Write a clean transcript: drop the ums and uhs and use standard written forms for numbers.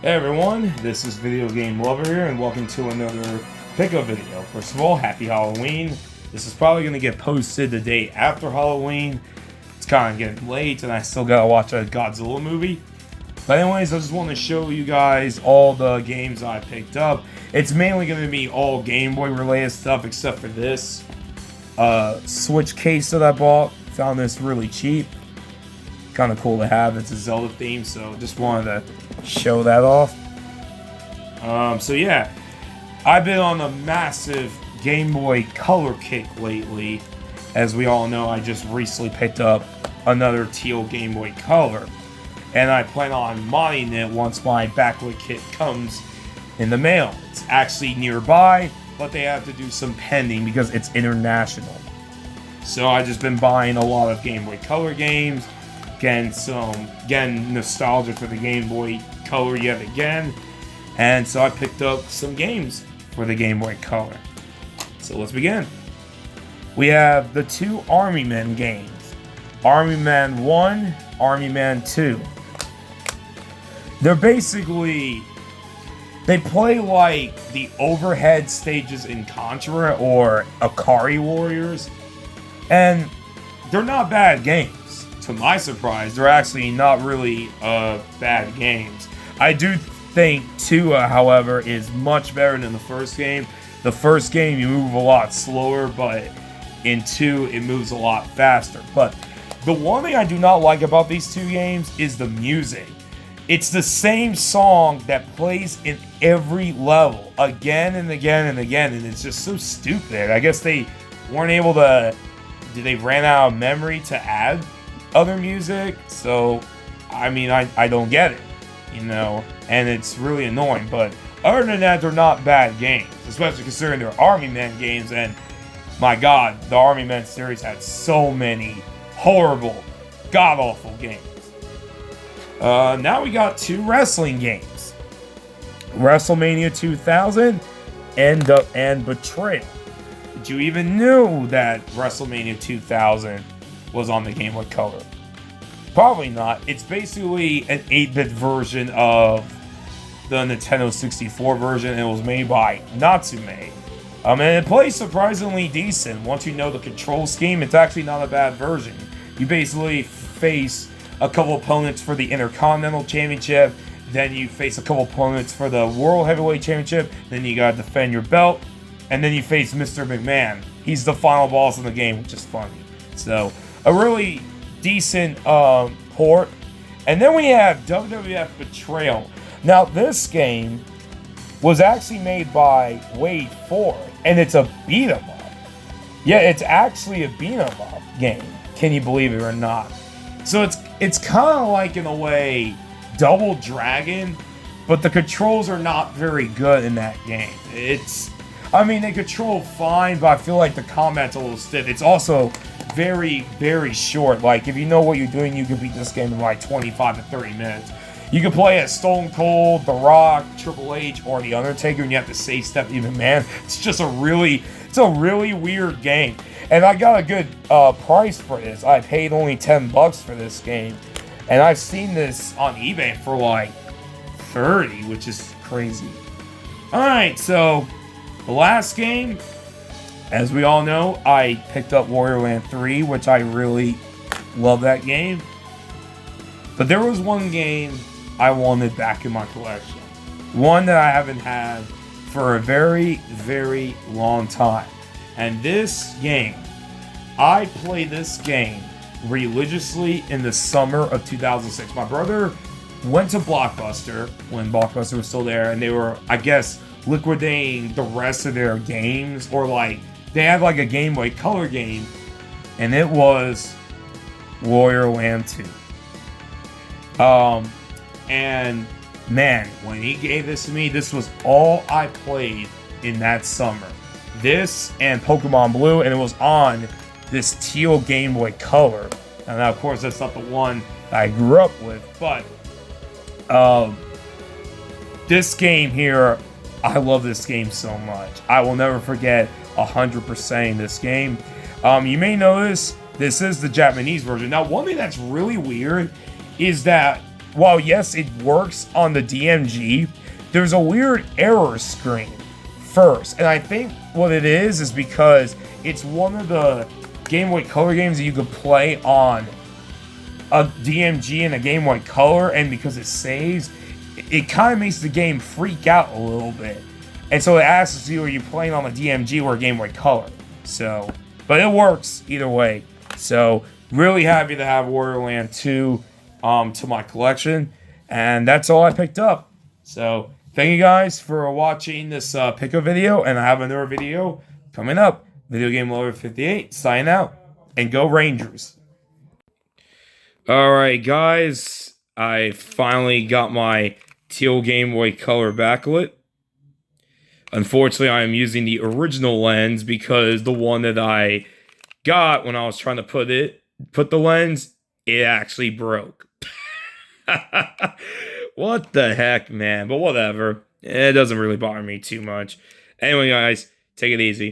Hey everyone, this is Video Game Lover here, and welcome to another pickup video. First of all, happy Halloween. This is probably going to get posted the day after Halloween. It's kind of getting late, and I still gotta watch a Godzilla movie. But anyways, I just want to show you guys all the games I picked up. It's mainly going to be all Game Boy related stuff, except for this Switch case that I bought. Found this really cheap. Kind of cool to have. It's a Zelda theme, so just wanted to show that off. So yeah, I've been on a massive Game Boy Color kick lately. As we all know, I just recently picked up another teal Game Boy Color, and I plan on modding it once my backlit kit comes in the mail. It's actually nearby, but they have to do some pending because it's international. So I've just been buying a lot of Game Boy Color games, getting nostalgia for the Game Boy Color yet again, and so I picked up some games for the Game Boy Color. So let's begin. We have the two Army Men games, Army Man 1, Army Man 2. They're basically, they play like the overhead stages in Contra or Akari Warriors, and they're not bad games. To my surprise, they're actually not really bad games. I do think 2, however, is much better than the first game. The first game you move a lot slower, but in 2 it moves a lot faster. But the one thing I do not like about these two games is the music. It's the same song that plays in every level again and again and again, and it's just so stupid. I guess they weren't able to, they ran out of memory to add other music, so I mean, I don't get it, you know, and it's really annoying. But other than that, they're not bad games, especially considering they're Army Men games, and my god, the Army Men series had so many horrible, god-awful games. Now we got two wrestling games, WrestleMania 2000 and Betrayal. Did you even know that WrestleMania 2000 was on the Game Boy Color? Probably not. It's basically an 8-bit version of the Nintendo 64 version, and it was made by Natsume. And it plays surprisingly decent. Once you know the control scheme, it's actually not a bad version. You basically face a couple opponents for the Intercontinental Championship, then you face a couple opponents for the World Heavyweight Championship, then you gotta defend your belt, and then you face Mr. McMahon. He's the final boss in the game, which is funny. So, a really decent port. And then we have WWF Betrayal. Now, this game was actually made by Wade Ford, and it's a beat 'em up. Yeah, it's actually a beat 'em up game. Can you believe it or not? So it's kind of like, in a way, Double Dragon, but the controls are not very good in that game. I mean, they control fine, but I feel like the combat's a little stiff. It's also very, very short. Like, if you know what you're doing, you can beat this game in like 25 to 30 minutes. You can play as Stone Cold, The Rock, Triple H, or The Undertaker, and you have to save step even, man. It's just a really weird game. And I got a good price for this. I paid only $10 for this game. And I've seen this on eBay for like 30, which is crazy. Alright, so the last game, as we all know, I picked up Warrior Land 3, which I really love that game. But there was one game I wanted back in my collection. One that I haven't had for a very, very long time. And this game, I played this game religiously in the summer of 2006. My brother went to Blockbuster when Blockbuster was still there, and they were, I guess, liquidating the rest of their games, or like, they had like a Game Boy Color game, and it was Warrior Land 2. And man, when he gave this to me, this was all I played in that summer. This and Pokemon Blue, and it was on this teal Game Boy Color. And now, of course, that's not the one I grew up with, but this game here, I love this game so much. I will never forget 100% this game. You may notice this is the Japanese version. Now, one thing that's really weird is that while yes, it works on the DMG, there's a weird error screen first. And I think what it is because it's one of the Game Boy Color games that you could play on a DMG and a Game Boy Color, and because it saves, it kind of makes the game freak out a little bit. And so it asks you, are you playing on a DMG or a Game Boy Color? So, but it works either way. So, really happy to have Wario Land 2 to my collection. And that's all I picked up. So, thank you guys for watching this pickup video. And I have another video coming up. Video Game Lover 58, sign out. And go Rangers. Alright, guys. I finally got my teal Game Boy Color backlit. Unfortunately, I am using the original lens because the one that I got when I was trying to put the lens, it actually broke. What the heck, man? But whatever. It doesn't really bother me too much. Anyway, guys, take it easy.